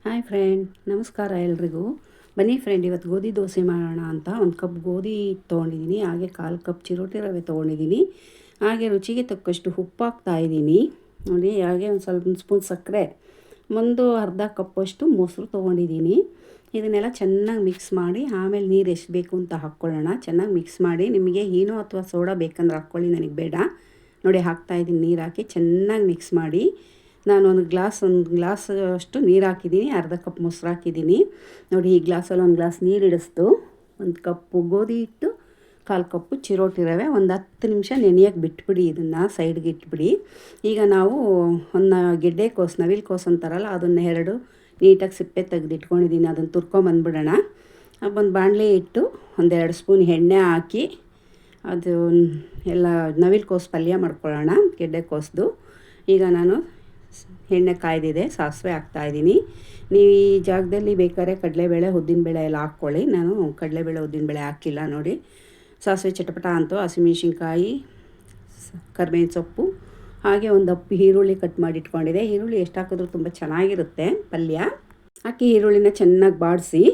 Hi friend, ನಮಸ್ಕಾರ ಎಲ್ರಿಗೂ. ಬನ್ನಿ ಫ್ರೆಂಡ್, ಇವತ್ತು ಗೋಧಿ ದೋಸೆ ಮಾಡೋಣ ಅಂತ ಒಂದು ಕಪ್ ಗೋಧಿ ತೊಗೊಂಡಿದ್ದೀನಿ. ಹಾಗೆ 1/4 ಕಪ್ ಚಿರೋಟಿ ರವೆ ತೊಗೊಂಡಿದ್ದೀನಿ. ಹಾಗೆ ರುಚಿಗೆ ತಕ್ಕಷ್ಟು ಉಪ್ಪು ಹಾಕ್ತಾಯಿದ್ದೀನಿ ನೋಡಿ. ಹಾಗೆ ಒಂದು ಸ್ವಲ್ಪ ಸ್ಪೂನ್ ಸಕ್ಕರೆ, ಒಂದು ಅರ್ಧ ಕಪ್ಪಷ್ಟು ಮೊಸರು ತೊಗೊಂಡಿದ್ದೀನಿ. ಇದನ್ನೆಲ್ಲ ಚೆನ್ನಾಗಿ ಮಿಕ್ಸ್ ಮಾಡಿ ಆಮೇಲೆ ನೀರು ಎಷ್ಟು ಬೇಕು ಅಂತ ಹಾಕ್ಕೊಳ್ಳೋಣ. ಚೆನ್ನಾಗಿ ಮಿಕ್ಸ್ ಮಾಡಿ, ನಿಮಗೆ ಈನೋ ಅಥವಾ ಸೋಡಾ ಬೇಕಂದ್ರೆ ಹಾಕ್ಕೊಳ್ಳಿ, ನನಗೆ ಬೇಡ. ನೋಡಿ, ಹಾಕ್ತಾಯಿದ್ದೀನಿ. ನೀರು ಹಾಕಿ ಚೆನ್ನಾಗಿ ಮಿಕ್ಸ್ ಮಾಡಿ, ನಾನು ಒಂದು ಗ್ಲಾಸ್ ಅಷ್ಟು ನೀರು ಹಾಕಿದ್ದೀನಿ, ಅರ್ಧ ಕಪ್ ಮೊಸರು ಹಾಕಿದ್ದೀನಿ. ನೋಡಿ, ಈ ಗ್ಲಾಸಲ್ಲಿ ಒಂದು ಗ್ಲಾಸ್ ನೀರು ಇಡಿಸ್ತು, ಒಂದು ಕಪ್ಪು ಗೋಧಿ ಹಿಟ್ಟು, 1/4 ಕಪ್ಪು ಚಿರೋಟಿ ರವೆ, ಒಂದು 10 ನಿಮಿಷ ನೆನೆಯೋಕ್ಕೆ ಬಿಟ್ಬಿಡಿ. ಇದನ್ನು ಸೈಡ್ಗೆ ಇಟ್ಬಿಡಿ. ಈಗ ನಾವು ಒಂದು ಗೆಡ್ಡೆಕೋಸು, ನವಿಲುಕೋಸು ಅಂತಾರಲ್ಲ, ಅದನ್ನು 2 ನೀಟಾಗಿ ಸಿಪ್ಪೆ ತೆಗೆದಿಟ್ಕೊಂಡಿದ್ದೀನಿ. ಅದನ್ನು ತುರ್ಕೊಂಬಂದ್ಬಿಡೋಣ. ಒಂದು ಬಾಣಲೆ ಇಟ್ಟು 1-2 ಸ್ಪೂನ್ ಎಣ್ಣೆ ಹಾಕಿ, ಅದು ಎಲ್ಲ ನವಿಲುಕೋಸು ಪಲ್ಯ ಮಾಡ್ಕೊಳ್ಳೋಣ, ಗೆಡ್ಡೆಕೋಸ್ದು. ಈಗ ನಾನು ಎಣ್ಣೆ ಕಾಯ್ದಿದೆ, ಸಾಸಿವೆ ಹಾಕ್ತಾಯಿದ್ದೀನಿ. ನೀವು ಈ ಜಾಗದಲ್ಲಿ ಬೇಕಾದ್ರೆ ಕಡಲೆಬೇಳೆ, ಉದ್ದಿನಬೇಳೆ ಎಲ್ಲ ಹಾಕ್ಕೊಳ್ಳಿ. ನಾನು ಕಡಲೆಬೇಳೆ, ಉದ್ದಿನಬೇಳೆ ಹಾಕಿಲ್ಲ. ನೋಡಿ, ಸಾಸಿವೆ ಚಟಪಟ ಅಂತೂ, ಹಸಿಮೆಣ್ಸಿನ್ಕಾಯಿ, ಕರಿಬೇವಿನ ಸೊಪ್ಪು, ಹಾಗೆ ಒಂದು ಈರುಳ್ಳಿ ಕಟ್ ಮಾಡಿ ಇಟ್ಕೊಂಡಿದೆ. ಈರುಳ್ಳಿ ಎಷ್ಟು ಹಾಕಿದ್ರೂ ತುಂಬ ಚೆನ್ನಾಗಿರುತ್ತೆ ಪಲ್ಯ. ಹಾಕಿ ಈರುಳ್ಳಿನ ಚೆನ್ನಾಗಿ ಬಾಡಿಸಿ,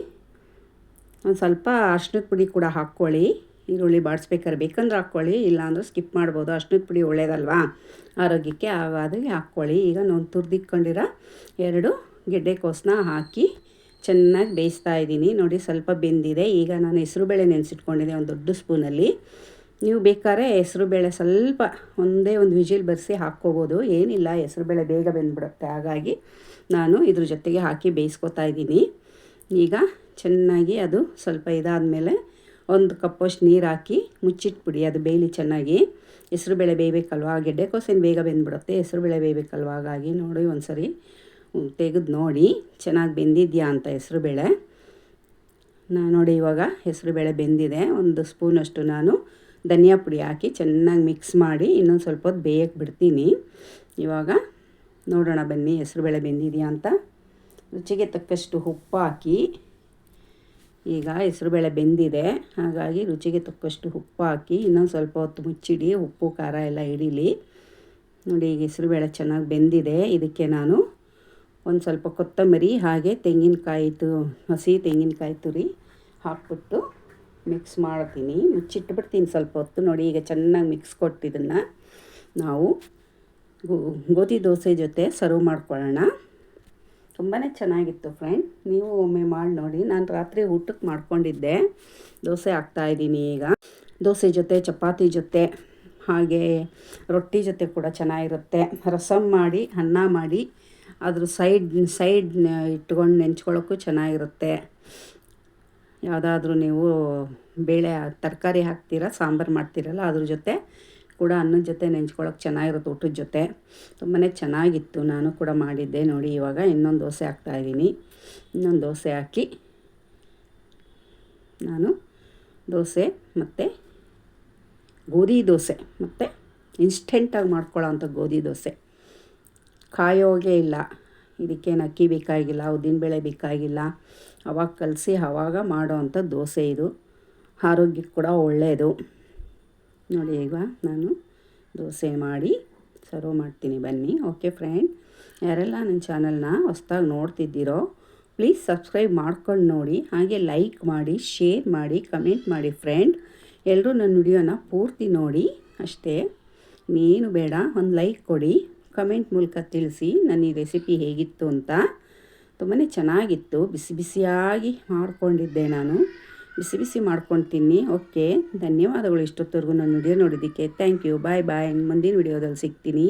ಒಂದು ಸ್ವಲ್ಪ ಅರ್ಶಿನದ ಪುಡಿ ಕೂಡ ಹಾಕ್ಕೊಳ್ಳಿ. ಈರುಳ್ಳಿ ಬಾಡಿಸ್ಬೇಕಾದ್ರೆ ಬೇಕಂದ್ರೆ ಹಾಕ್ಕೊಳ್ಳಿ, ಇಲ್ಲಾಂದ್ರೆ ಸ್ಕಿಪ್ ಮಾಡ್ಬೋದು. ಅರ್ಶಿನದ ಪುಡಿ ಒಳ್ಳೇದಲ್ವಾ ಆರೋಗ್ಯಕ್ಕೆ, ಹಾಗಾಗಿ ಹಾಕ್ಕೊಳ್ಳಿ. ಈಗ ನಾನು ತುರಿದಿಟ್ಕೊಂಡಿರೋ 2 ಗೆಡ್ಡೆಕೋಸನ್ನ ಹಾಕಿ ಚೆನ್ನಾಗಿ ಬೇಯಿಸ್ತಾ ಇದ್ದೀನಿ. ನೋಡಿ, ಸ್ವಲ್ಪ ಬೆಂದಿದೆ. ಈಗ ನಾನು ಹೆಸರುಬೇಳೆ ನೆನೆಸಿಟ್ಕೊಂಡಿದ್ದೆ ಒಂದು ದೊಡ್ಡ ಸ್ಪೂನಲ್ಲಿ. ನೀವು ಬೇಕಾದ್ರೆ ಹೆಸರುಬೇಳೆ ಸ್ವಲ್ಪ ಒಂದೇ ಒಂದು ವಿಜಿಲ್ ಬರೆಸಿ ಹಾಕ್ಕೋಬೋದು, ಏನಿಲ್ಲ. ಹೆಸರುಬೇಳೆ ಬೇಗ ಬೆಂದ್ಬಿಡುತ್ತೆ, ಹಾಗಾಗಿ ನಾನು ಇದ್ರ ಜೊತೆಗೆ ಹಾಕಿ ಬೇಯಿಸ್ಕೊತಾ ಇದ್ದೀನಿ. ಈಗ ಚೆನ್ನಾಗಿ ಅದು ಸ್ವಲ್ಪ ಇದಾದಮೇಲೆ 1 ಕಪ್ಪಷ್ಟು ನೀರು ಹಾಕಿ ಮುಚ್ಚಿಟ್ಬಿಡಿ, ಅದು ಬೇಯಲಿ ಚೆನ್ನಾಗಿ. ಹೆಸರುಬೇಳೆ ಬೇಯಬೇಕಲ್ವ, ಗೆಡ್ಡೆಕೋಸೇನು ಬೇಗ ಬೆಂದ್ಬಿಡುತ್ತೆ, ಹೆಸರುಬೇಳೆ ಬೇಯಬೇಕಲ್ವ, ಹಾಗಾಗಿ ನೋಡಿ ಒಂದು ಸರಿ ತೆಗೆದು ನೋಡಿ ಚೆನ್ನಾಗಿ ಬೆಂದಿದೆಯಾ ಅಂತ ಹೆಸರುಬೇಳೆ. ನೋಡಿ, ಇವಾಗ ಹೆಸರುಬೇಳೆ ಬೆಂದಿದೆ. 1 ಸ್ಪೂನಷ್ಟು ನಾನು ಧನಿಯಾ ಪುಡಿ ಹಾಕಿ ಚೆನ್ನಾಗಿ ಮಿಕ್ಸ್ ಮಾಡಿ ಇನ್ನೊಂದು ಸ್ವಲ್ಪ ಹೊತ್ತು ಬೇಯಕ್ಕೆ ಬಿಡ್ತೀನಿ. ಇವಾಗ ನೋಡೋಣ ಬನ್ನಿ, ಹೆಸರುಬೇಳೆ ಬೆಂದಿದೆಯಾ ಅಂತ. ರುಚಿಗೆ ತಕ್ಕಷ್ಟು ಉಪ್ಪು ಹಾಕಿ, ಈಗ ಹೆಸರುಬೇಳೆ ಬೆಂದಿದೆ, ಹಾಗಾಗಿ ರುಚಿಗೆ ತಕ್ಕಷ್ಟು ಉಪ್ಪು ಹಾಕಿ ಇನ್ನೊಂದು ಸ್ವಲ್ಪ ಹೊತ್ತು ಮುಚ್ಚಿಡಿ, ಉಪ್ಪು ಖಾರ ಎಲ್ಲ ಹಿಡೀಲಿ. ನೋಡಿ, ಈಗ ಹೆಸರುಬೇಳೆ ಚೆನ್ನಾಗಿ ಬೆಂದಿದೆ. ಇದಕ್ಕೆ ನಾನು ಒಂದು ಸ್ವಲ್ಪ ಕೊತ್ತಂಬರಿ, ಹಾಗೆ ಹಸಿ ತೆಂಗಿನಕಾಯಿ ತುರಿ ಹಾಕ್ಬಿಟ್ಟು ಮಿಕ್ಸ್ ಮಾಡ್ತೀನಿ, ಮುಚ್ಚಿಟ್ಬಿಡ್ತೀನಿ ಸ್ವಲ್ಪ ಹೊತ್ತು. ನೋಡಿ, ಈಗ ಚೆನ್ನಾಗಿ ಮಿಕ್ಸ್ ಕೊಟ್ಟು ಇದನ್ನು ನಾವು ಗೋಧಿ ದೋಸೆ ಜೊತೆ ಸರ್ವ್ ಮಾಡ್ಕೊಳ್ಳೋಣ. ತುಂಬಾ ಚೆನ್ನಾಗಿತ್ತು ಫ್ರೆಂಡ್, ನೀವು ಒಮ್ಮೆ ಮಾಡಿ ನೋಡಿ. ನಾನು ರಾತ್ರಿ ಊಟಕ್ಕೆ ಮಾಡ್ಕೊಂಡಿದ್ದೆ. ದೋಸೆ ಹಾಕ್ತಾಯಿದ್ದೀನಿ. ಈಗ ದೋಸೆ ಜೊತೆ, ಚಪಾತಿ ಜೊತೆ, ಹಾಗೆ ರೊಟ್ಟಿ ಜೊತೆ ಕೂಡ ಚೆನ್ನಾಗಿರುತ್ತೆ. ರಸಮ್ ಮಾಡಿ, ಅನ್ನ ಮಾಡಿ, ಅದ್ರ ಸೈಡ್ ಇಟ್ಕೊಂಡು ನೆಂಚ್ಕೊಳ್ಳೋಕ್ಕೂ ಚೆನ್ನಾಗಿರುತ್ತೆ. ಯಾವುದಾದ್ರೂ ನೀವು ಬೇಳೆ ತರಕಾರಿ ಹಾಕ್ತೀರಾ, ಸಾಂಬಾರು ಮಾಡ್ತೀರಲ್ಲ, ಅದ್ರ ಜೊತೆ ಕೂಡ ಅನ್ನದ ಜೊತೆ ನೆಂಚ್ಕೊಳ್ಳೋಕೆ ಚೆನ್ನಾಗಿರುತ್ತೆ, ಊಟದ ಜೊತೆ. ತುಂಬಾ ಚೆನ್ನಾಗಿತ್ತು, ನಾನು ಕೂಡ ಮಾಡಿದ್ದೆ. ನೋಡಿ, ಇವಾಗ ಇನ್ನೊಂದು ದೋಸೆ ಹಾಕ್ತಾಯಿದ್ದೀನಿ. ಇನ್ನೊಂದು ದೋಸೆ ಹಾಕಿ ನಾನು ದೋಸೆ ಮತ್ತು ಗೋಧಿ ದೋಸೆ ಮತ್ತು ಇನ್ಸ್ಟೆಂಟಾಗಿ ಮಾಡ್ಕೊಳ್ಳೋ ಅಂಥ ಗೋಧಿ ದೋಸೆ, ಕಾಯೋಗೇ ಇಲ್ಲ. ಇದಕ್ಕೇನು ಅಕ್ಕಿ ಬೇಕಾಗಿಲ್ಲ, ಉದ್ದಿನಬೇಳೆ ಬೇಕಾಗಿಲ್ಲ. ಅವಾಗ ಕಲಸಿ ಆವಾಗ ಮಾಡೋ ಅಂಥ ದೋಸೆ ಇದು. ಆರೋಗ್ಯಕ್ಕೆ ಕೂಡ ಒಳ್ಳೆಯದು. ನೋಡಿ, ಈಗ ನಾನು ದೋಸೆ ಮಾಡಿ ಸರ್ವ್ ಮಾಡ್ತೀನಿ ಬನ್ನಿ. ಓಕೆ ಫ್ರೆಂಡ್, ಯಾರೆಲ್ಲ ನನ್ನ ಚಾನಲ್ನ ಹೊಸ್ದಾಗಿ ನೋಡ್ತಿದ್ದೀರೋ ಪ್ಲೀಸ್ ಸಬ್ಸ್ಕ್ರೈಬ್ ಮಾಡ್ಕೊಂಡು ನೋಡಿ, ಹಾಗೆ ಲೈಕ್ ಮಾಡಿ, ಶೇರ್ ಮಾಡಿ, ಕಮೆಂಟ್ ಮಾಡಿ ಫ್ರೆಂಡ್. ಎಲ್ಲರೂ ನನ್ನ ವಿಡಿಯೋನ ಪೂರ್ತಿ ನೋಡಿ ಅಷ್ಟೇ, ಇನ್ನೇನು ಬೇಡ. ಒಂದು ಲೈಕ್ ಕೊಡಿ, ಕಮೆಂಟ್ ಮೂಲಕ ತಿಳಿಸಿ ನನ್ನ ಈ ರೆಸಿಪಿ ಹೇಗಿತ್ತು ಅಂತ. ತುಂಬಾ ಚೆನ್ನಾಗಿತ್ತು, ಬಿಸಿ ಬಿಸಿಯಾಗಿ ಮಾಡ್ಕೊಂಡಿದ್ದೆ ನಾನು. ಬಿಸಿ ಬಿಸಿ ಮಾಡ್ಕೊಂಡು ತಿನ್ನಿ. ಓಕೆ, ಧನ್ಯವಾದಗಳು ಇಷ್ಟೊತ್ತವರೆಗೂ ನನ್ನ ವಿಡಿಯೋ ನೋಡಿದ್ದಕ್ಕೆ. Thank you. Bye bye. ಮುಂದಿನ ವಿಡಿಯೋದಲ್ಲಿ ಸಿಗ್ತೀನಿ.